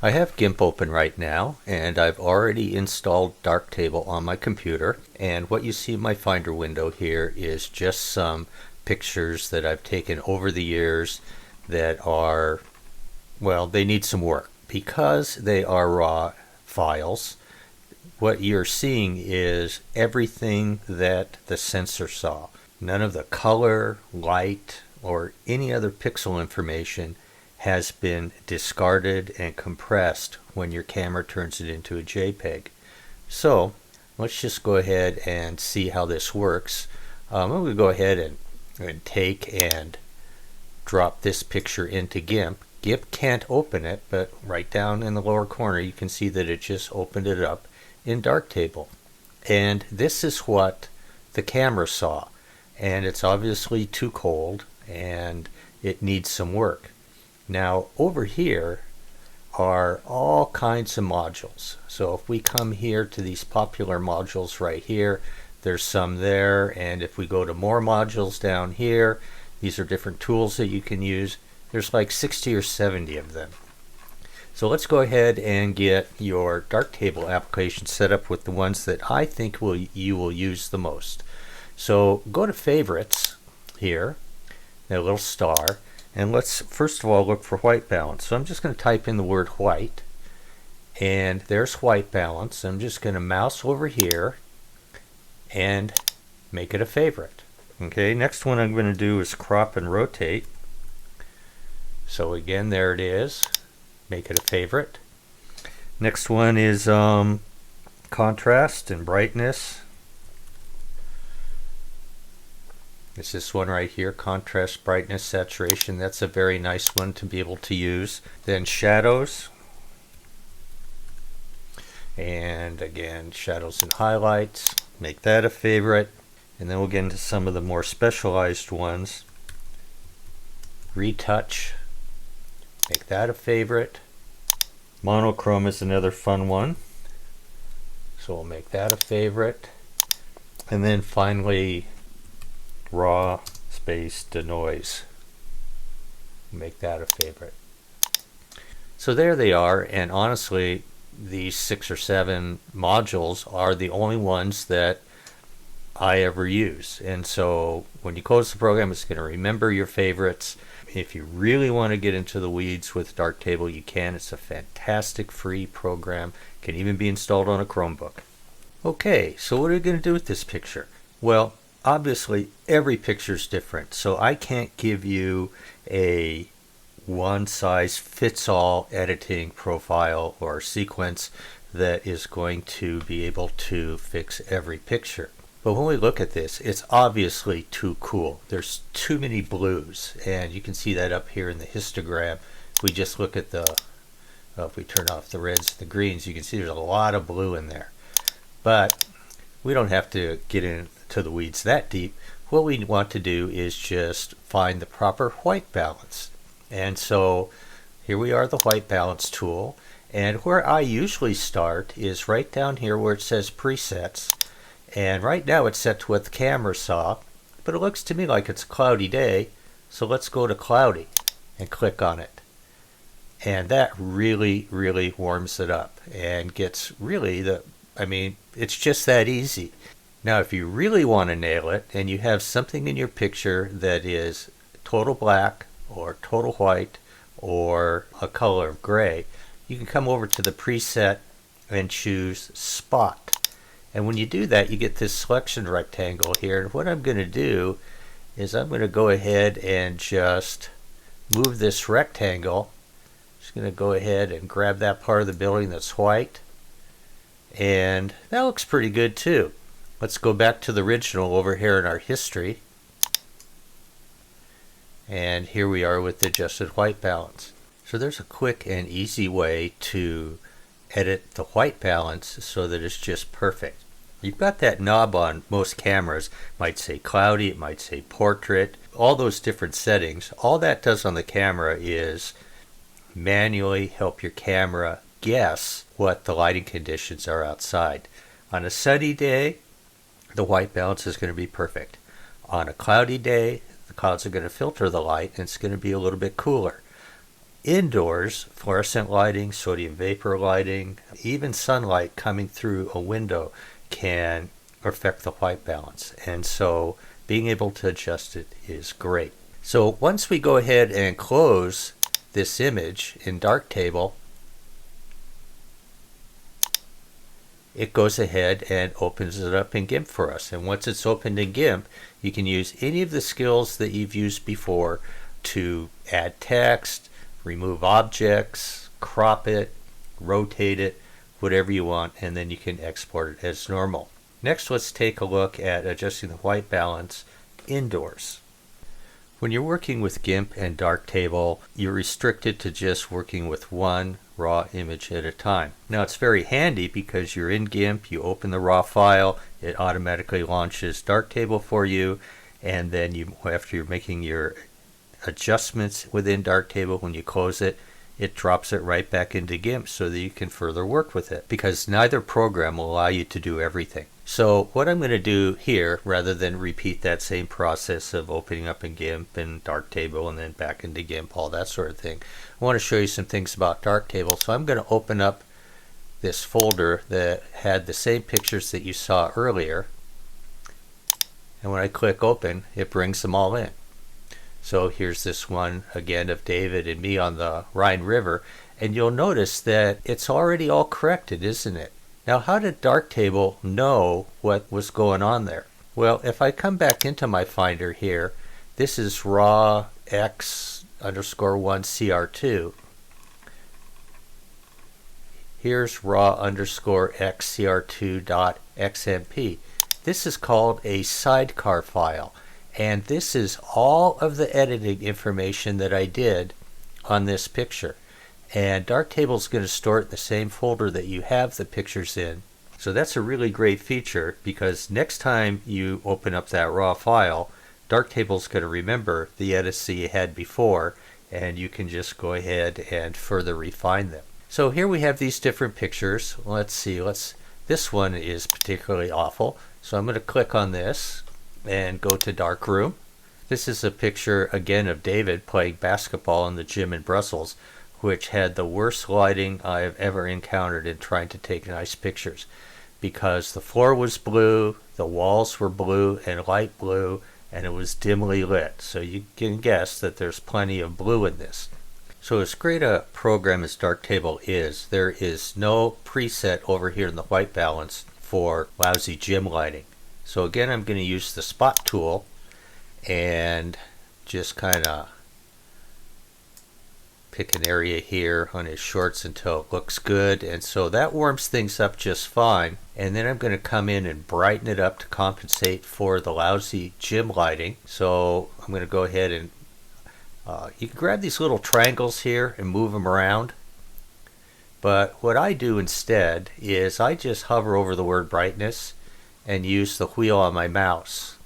I have Gimp open right now, and I've already installed Darktable on my computer. And what you see in my Finder window here is just some pictures that I've taken over the years that are, well, they need some work. Because they are raw files, what you're seeing is everything that the sensor saw. None of the color, light, or any other pixel information has been discarded and compressed when your camera turns it into a JPEG. So let's just go ahead and see how this works. I'm going to go ahead and take and drop this picture into Gimp. Gimp can't open it, but right down in the lower corner you can see that it just opened it up in Darktable. And this is what the camera saw. And it's obviously too cold and it needs some work. Now over here are all kinds of modules. So if we come here to these popular modules right here, there's some there, and if we go to more modules down here, these are different tools that you can use. There's like 60 or 70 of them. So let's go ahead and get your Darktable application set up with the ones that I think you will use the most. So go to Favorites here, that little star, and let's first of all look for white balance. So I'm just going to type in the word white, and there's white balance. I'm just going to mouse over here and make it a favorite. Okay, next one I'm going to do is crop and rotate. So again, there it is. Make it a favorite. Next one is contrast and brightness. It's this one right here, contrast, brightness, saturation. That's a very nice one to be able to use. Then shadows. And again, shadows and highlights. Make that a favorite. And then we'll get into some of the more specialized ones. Retouch. Make that a favorite. Monochrome is another fun one. So we'll make that a favorite. And then finally, raw space denoise. Make that a favorite. So there they are, and honestly these 6 or 7 modules are the only ones that I ever use. And so when you close the program, it's going to remember your favorites. If you really want to get into the weeds with Darktable, you can. It's a fantastic free program. Can even be installed on a Chromebook. Okay, so what are we going to do with this picture? Well, obviously every picture is different, so I can't give you a one-size-fits-all editing profile or sequence that is going to be able to fix every picture. But when we look at this, it's obviously too cool. There's too many blues, and you can see that up here in the histogram. If we just look at if we turn off the reds and the greens, you can see there's a lot of blue in there. But we don't have to get into the weeds that deep. What we want to do is just find the proper white balance. And so here we are, the white balance tool. And where I usually start is right down here where it says presets. And right now it's set to what the camera saw, but it looks to me like it's a cloudy day. So let's go to cloudy and click on it. And that really, really warms it up and gets really it's just that easy. Now, if you really want to nail it and you have something in your picture that is total black or total white or a color of gray, you can come over to the preset and choose spot. And when you do that, you get this selection rectangle here. And what I'm going to do is I'm going to go ahead and just move this rectangle. Just going to go ahead and grab that part of the building that's white. And that looks pretty good too. Let's go back to the original over here in our history. And here we are with the adjusted white balance. So there's a quick and easy way to edit the white balance so that it's just perfect. You've got that knob on most cameras. It might say cloudy, it might say portrait, all those different settings. All that does on the camera is manually help your camera guess what the lighting conditions are outside. On a sunny day, the white balance is going to be perfect. On a cloudy day, the clouds are going to filter the light and it's going to be a little bit cooler. Indoors, fluorescent lighting, sodium vapor lighting, even sunlight coming through a window can affect the white balance. And so being able to adjust it is great. So once we go ahead and close this image in Darktable, it goes ahead and opens it up in GIMP for us. And once it's opened in GIMP, you can use any of the skills that you've used before to add text, remove objects, crop it, rotate it, whatever you want, and then you can export it as normal. Next, let's take a look at adjusting the white balance indoors. When you're working with GIMP and Darktable, you're restricted to just working with one raw image at a time. Now it's very handy because you're in GIMP, you open the raw file, it automatically launches Darktable for you, and then after you're making your adjustments within Darktable, when you close it, it drops it right back into GIMP so that you can further work with it, because neither program will allow you to do everything. So what I'm going to do here, rather than repeat that same process of opening up in GIMP and Darktable and then back into GIMP, all that sort of thing, I want to show you some things about Darktable. So I'm going to open up this folder that had the same pictures that you saw earlier, and when I click open, it brings them all in. So here's this one again of David and me on the Rhine River, and you'll notice that it's already all corrected, isn't it? Now, how did Darktable know what was going on there? Well, if I come back into my Finder here, this is raw x_1cr2. Here's raw_xcr2.xmp. This is called a sidecar file. And this is all of the editing information that I did on this picture. And Darktable is going to store it in the same folder that you have the pictures in. So that's a really great feature, because next time you open up that raw file, Darktable is going to remember the edits that you had before, and you can just go ahead and further refine them. So here we have these different pictures. Let's see, this one is particularly awful. So I'm going to click on this and go to Darkroom. This is a picture again of David playing basketball in the gym in Brussels, which had the worst lighting I have ever encountered in trying to take nice pictures, because the floor was blue, the walls were blue and light blue, and it was dimly lit. So you can guess that there's plenty of blue in this. So as great a program as Darktable is, there is no preset over here in the white balance for lousy gym lighting. So again, I'm going to use the spot tool and just kind of pick an area here on his shorts until it looks good. And so that warms things up just fine. And then I'm going to come in and brighten it up to compensate for the lousy gym lighting. So I'm going to go ahead and you can grab these little triangles here and move them around. But what I do instead is I just hover over the word brightness and use the wheel on my mouse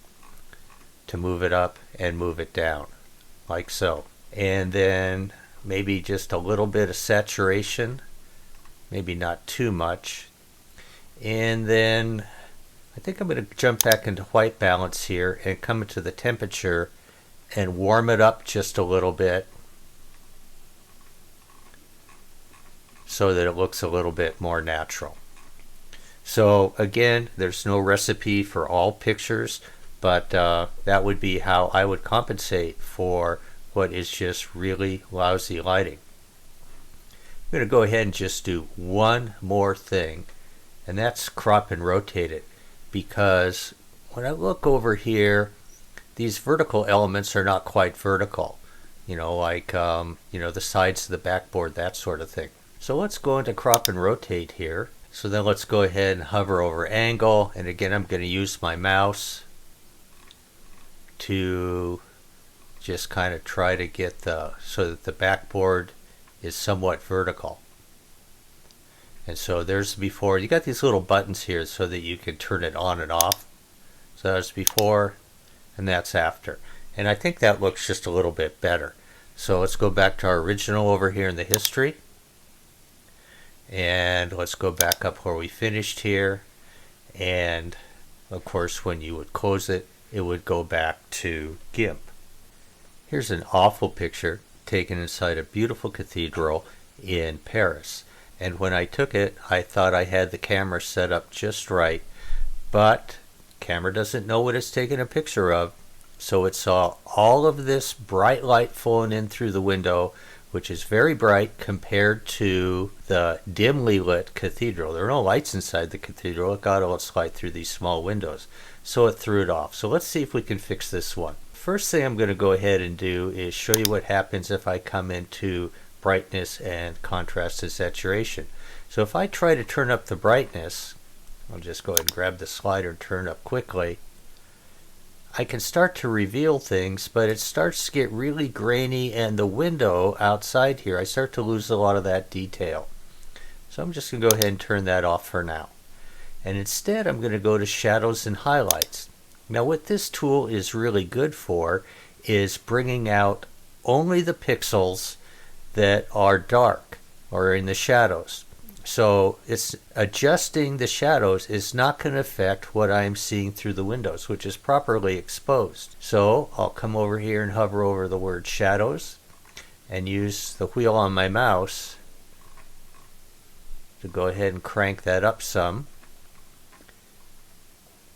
to move it up and move it down, like so. And then maybe just a little bit of saturation, maybe not too much. And then I think I'm going to jump back into white balance here and come into the temperature and warm it up just a little bit so that it looks a little bit more natural. So again, there's no recipe for all pictures, but that would be how I would compensate for what is just really lousy lighting. I'm going to go ahead and just do one more thing, and that's crop and rotate it, because when I look over here, these vertical elements are not quite vertical, like the sides of the backboard, that sort of thing. So let's go into crop and rotate here. So then let's go ahead and hover over angle, and again I'm going to use my mouse to just kind of try to get so that the backboard is somewhat vertical. And so there's before. You got these little buttons here so that you can turn it on and off. So that's before and that's after. And I think that looks just a little bit better. So let's go back to our original over here in the history. And let's go back up where we finished here. And of course, when you would close it, it would go back to GIMP. Here's an awful picture taken inside a beautiful cathedral in Paris. And when I took it, I thought I had the camera set up just right, but camera doesn't know what it's taking a picture of. So it saw all of this bright light flowing in through the window, which is very bright compared to the dimly lit cathedral. There are no lights inside the cathedral. It got all its light through these small windows. So it threw it off. So let's see if we can fix this one. First thing I'm going to go ahead and do is show you what happens if I come into brightness and contrast and saturation. So if I try to turn up the brightness, I'll just go ahead and grab the slider and turn it up quickly. I can start to reveal things, but it starts to get really grainy, and the window outside here, I start to lose a lot of that detail. So I'm just going to go ahead and turn that off for now. And instead I'm going to go to shadows and highlights. Now what this tool is really good for is bringing out only the pixels that are dark or in the shadows. So it's adjusting the shadows is not going to affect what I'm seeing through the windows, which is properly exposed. So I'll come over here and hover over the word shadows and use the wheel on my mouse to go ahead and crank that up some.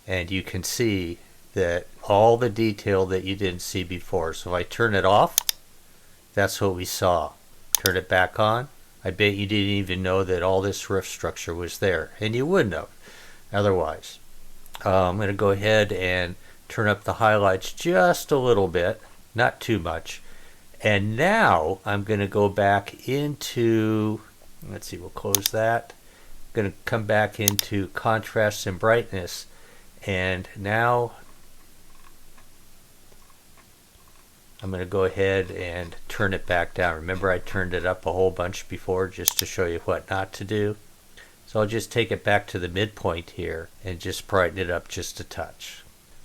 And you can see that all the detail that you didn't see before. So if I turn it off, that's what we saw. Turn it back on, I bet you didn't even know that all this roof structure was there, and you wouldn't have otherwise. I'm going to go ahead and turn up the highlights just a little bit, not too much. And now I'm going to go back into, let's see, we'll close that. I'm going to come back into contrast and brightness. And now I'm going to go ahead and turn it back down. Remember, I turned it up a whole bunch before just to show you what not to do. So I'll just take it back to the midpoint here and just brighten it up just a touch.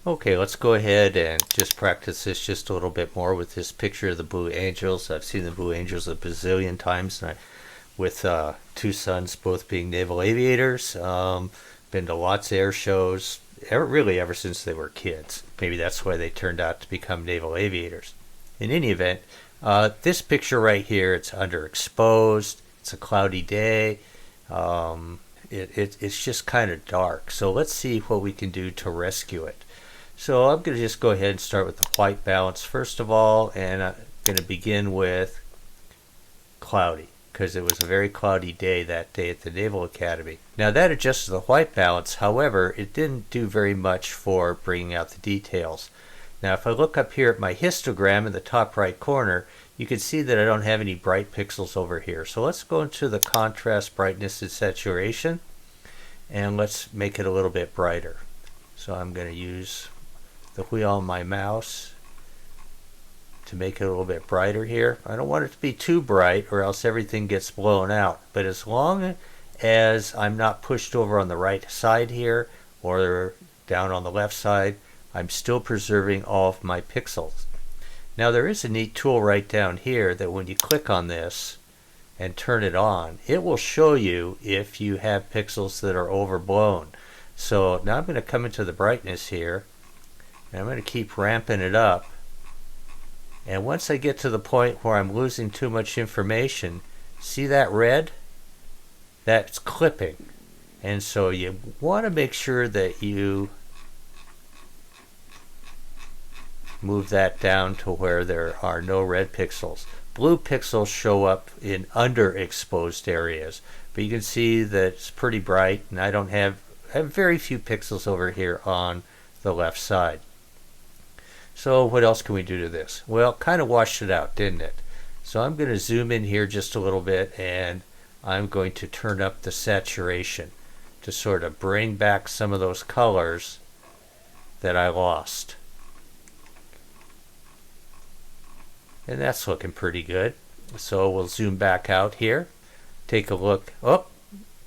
Okay, let's go ahead and just practice this just a little bit more with this picture of the Blue Angels. I've seen the Blue Angels a bazillion times, and with two sons both being naval aviators. Been to lots of air shows, really ever since they were kids. Maybe that's why they turned out to become naval aviators. In any event, this picture right here, it's underexposed. It's a cloudy day. It's just kind of dark. So let's see what we can do to rescue it. So I'm going to just go ahead and start with the white balance first of all, and I'm going to begin with cloudy, because it was a very cloudy day that day at the Naval Academy. Now that adjusted the white balance, however, it didn't do very much for bringing out the details. Now if I look up here at my histogram in the top right corner, you can see that I don't have any bright pixels over here. So let's go into the contrast, brightness, and saturation, and let's make it a little bit brighter. So I'm going to use the wheel on my mouse to make it a little bit brighter here. I don't want it to be too bright or else everything gets blown out. But as long as I'm not pushed over on the right side here or down on the left side, I'm still preserving all of my pixels. Now there is a neat tool right down here that when you click on this and turn it on, it will show you if you have pixels that are overblown. So now I'm going to come into the brightness here, and I'm going to keep ramping it up. And once I get to the point where I'm losing too much information, see that red? That's clipping. And so you want to make sure that you move that down to where there are no red pixels. Blue pixels show up in underexposed areas, but you can see that it's pretty bright, and I have very few pixels over here on the left side. So what else can we do to this? Well, kind of washed it out, didn't it? So I'm going to zoom in here just a little bit, and I'm going to turn up the saturation to sort of bring back some of those colors that I lost. And that's looking pretty good. So we'll zoom back out here. Take a look. Oh,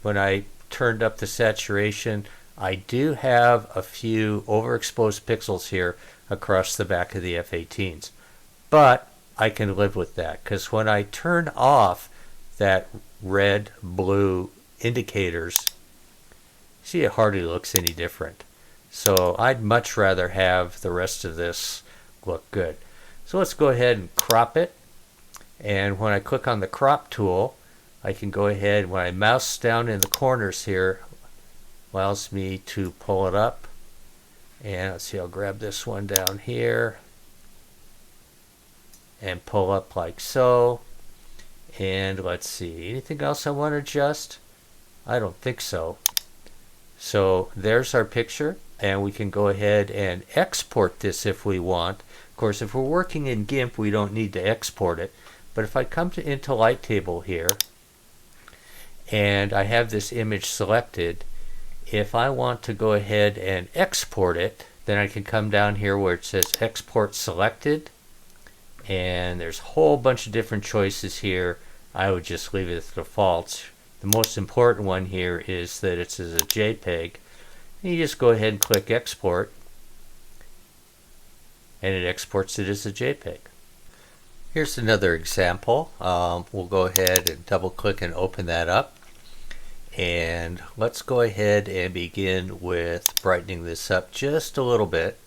when I turned up the saturation, I do have a few overexposed pixels here across the back of the F-18s. But I can live with that, because when I turn off that red, blue indicators, see, it hardly looks any different. So I'd much rather have the rest of this look good. So let's go ahead and crop it. And when I click on the crop tool, I can go ahead, when I mouse down in the corners here, allows me to pull it up. And let's see, I'll grab this one down here and pull up like so. And let's see, anything else I want to adjust? I don't think so. So there's our picture, and we can go ahead and export this if we want. Of course, if we're working in Gimp, we don't need to export it. But if I come into Lighttable here, and I have this image selected, if I want to go ahead and export it, then I can come down here where it says Export Selected, and there's a whole bunch of different choices here. I would just leave it as default. The most important one here is that it's as a JPEG. And you just go ahead and click Export, and it exports it as a JPEG. Here's another example. We'll go ahead and double click and open that up. And let's go ahead and begin with brightening this up just a little bit.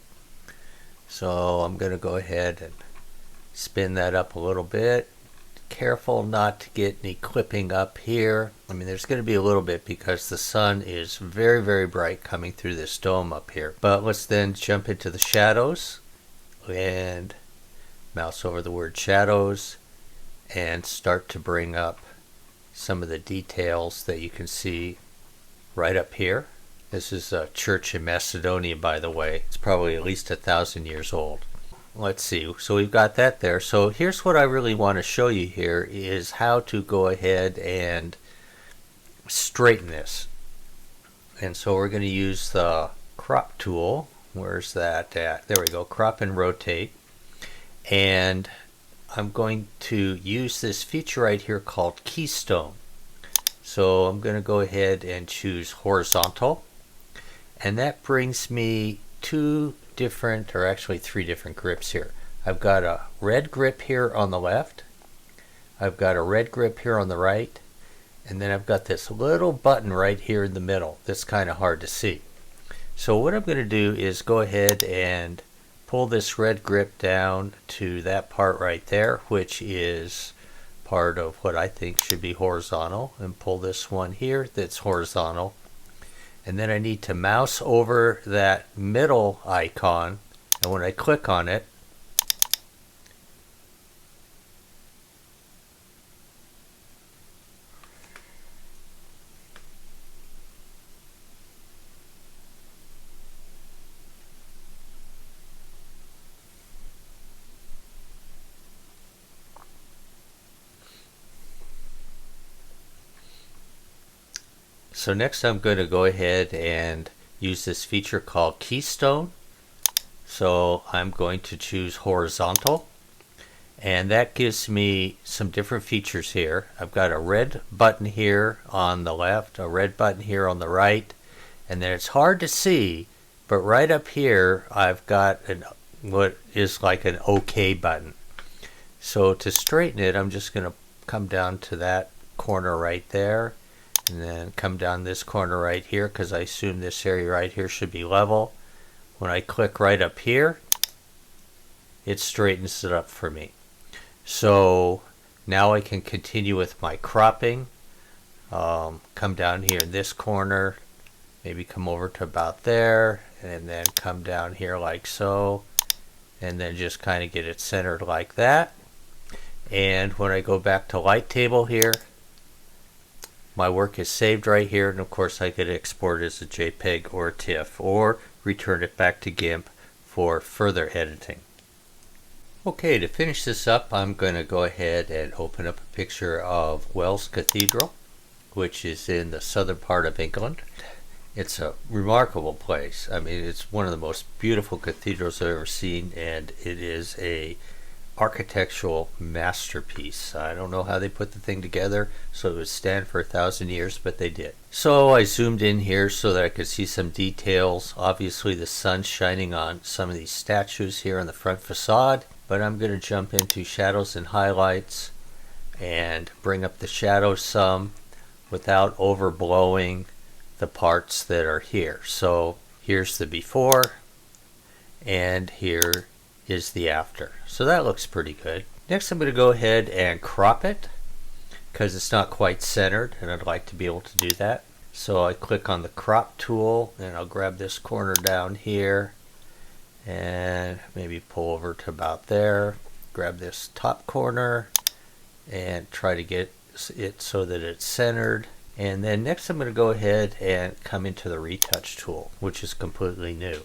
So I'm going to go ahead and spin that up a little bit. Careful not to get any clipping up here. I mean, there's going to be a little bit because the sun is very, very bright coming through this dome up here. But let's then jump into the shadows and mouse over the word shadows and start to bring up some of the details that you can see right up here. This is a church in Macedonia, by the way. It's probably at least 1,000 years old. Let's see, so we've got that there. So here's what I really want to show you here is how to go ahead and straighten this. And so we're going to use the crop tool. Where's that at? There we go, crop and rotate. And I'm going to use this feature right here called keystone. So I'm going to go ahead and choose horizontal. And that brings me two different, or actually three different grips here. I've got a red grip here on the left, I've got a red grip here on the right, and then I've got this little button right here in the middle that's kind of hard to see. So what I'm going to do is go ahead and pull this red grip down to that part right there, which is part of what I think should be horizontal, and pull this one here that's horizontal. And then I need to mouse over that middle icon, and when I click on it, so next I'm going to go ahead and use this feature called keystone. So I'm going to choose horizontal, and that gives me some different features here. I've got a red button here on the left, a red button here on the right, and then it's hard to see, but right up here I've got what is like an OK button. So to straighten it, I'm just going to come down to that corner right there, and then come down this corner right here, because I assume this area right here should be level. When I click right up here, it straightens it up for me. So now I can continue with my cropping. Come down here in this corner, maybe come over to about there, and then come down here like so, and then just kind of get it centered like that. And when I go back to Lighttable here, my work is saved right here, and of course I could export it as a JPEG or a TIFF, or return it back to Gimp for further editing. Okay, to finish this up, I'm going to go ahead and open up a picture of Wells Cathedral, which is in the southern part of England. It's a remarkable place. I mean, it's one of the most beautiful cathedrals I've ever seen, and it is a architectural masterpiece. I don't know how they put the thing together so it would stand for 1,000 years, but they did. So I zoomed in here so that I could see some details. Obviously the sun's shining on some of these statues here on the front facade, but I'm going to jump into shadows and highlights and bring up the shadows some without overblowing the parts that are here. So here's the before, and here is the after. So that looks pretty good. Next I'm going to go ahead and crop it because it's not quite centered, and I'd like to be able to do that. So I click on the crop tool, and I'll grab this corner down here and maybe pull over to about there. Grab this top corner and try to get it so that it's centered. And then next I'm going to go ahead and come into the retouch tool, which is completely new.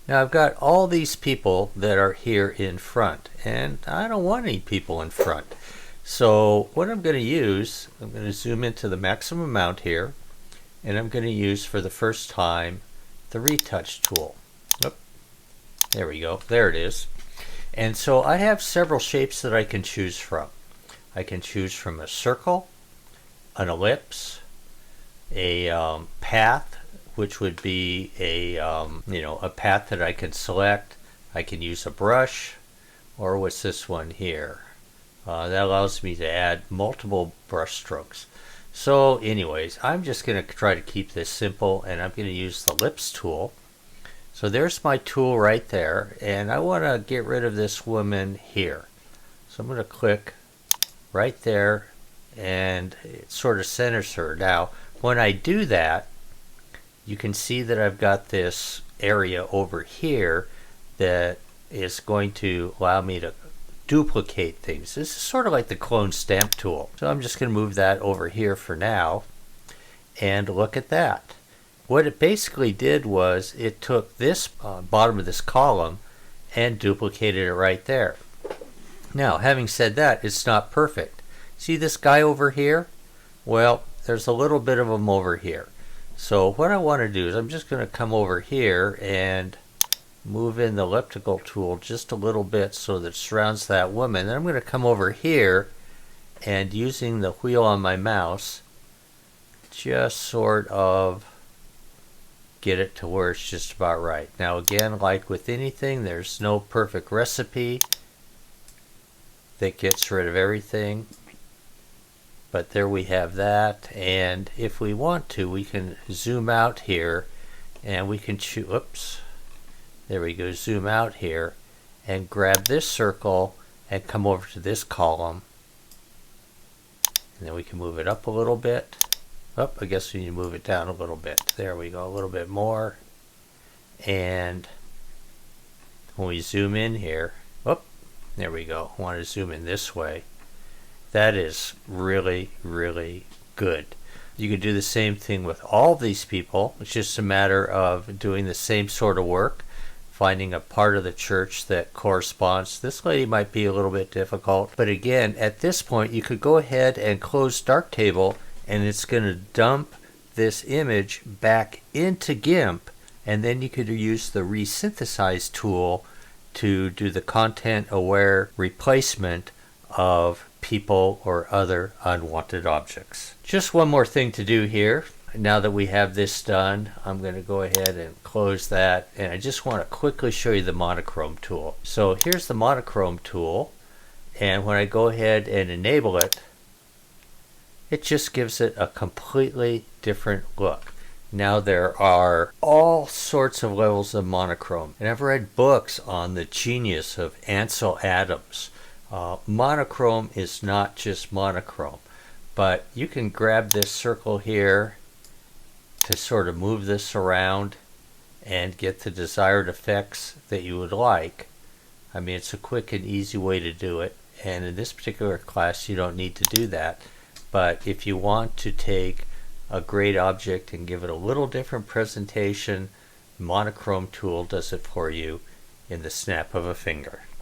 Now I've got all these people that are here in front, and I don't want any people in front. So what I'm going to use, I'm going to zoom into the maximum amount here, and I'm going to use for the first time the retouch tool. Oop, there we go, there it is. And so I have several shapes that I can choose from. I can choose from a circle, an ellipse, a path, which would be a a path that I can select. I can use a brush, or what's this one here? That allows me to add multiple brush strokes. So anyways, I'm just going to try to keep this simple, and I'm going to use the ellipse tool. So there's my tool right there, and I want to get rid of this woman here. So I'm going to click right there, and it sort of centers her. Now when I do that, you can see that I've got this area over here that is going to allow me to duplicate things. This is sort of like the clone stamp tool. So I'm just going to move that over here for now, and look at that. What it basically did was it took this bottom of this column and duplicated it right there. Now having said that, it's not perfect. See this guy over here? Well, there's a little bit of him over here. So what I want to do is I'm just going to come over here and move in the elliptical tool just a little bit so that it surrounds that woman. Then I'm going to come over here and, using the wheel on my mouse, just sort of get it to where it's just about right. Now again, like with anything, there's no perfect recipe that gets rid of everything. But there we have that, and if we want to, we can zoom out here, and we can choose, oops, there we go, zoom out here, and grab this circle, and come over to this column, and then we can move it up a little bit. Oh, I guess we need to move it down a little bit. There we go, a little bit more, and when we zoom in here, oh, there we go, I want to zoom in this way. That is really, really good. You can do the same thing with all these people. It's just a matter of doing the same sort of work, finding a part of the church that corresponds. This lady might be a little bit difficult, but again, at this point, you could go ahead and close Darktable, and it's going to dump this image back into Gimp, and then you could use the resynthesize tool to do the content-aware replacement of people or other unwanted objects. Just one more thing to do here. Now that we have this done, I'm going to go ahead and close that, and I just want to quickly show you the monochrome tool. So here's the monochrome tool, and when I go ahead and enable it, it just gives it a completely different look. Now there are all sorts of levels of monochrome, and I've read books on the genius of Ansel Adams. Monochrome is not just monochrome, but you can grab this circle here to sort of move this around and get the desired effects that you would like. I mean, it's a quick and easy way to do it, and in this particular class you don't need to do that. But if you want to take a great object and give it a little different presentation, the monochrome tool does it for you in the snap of a finger.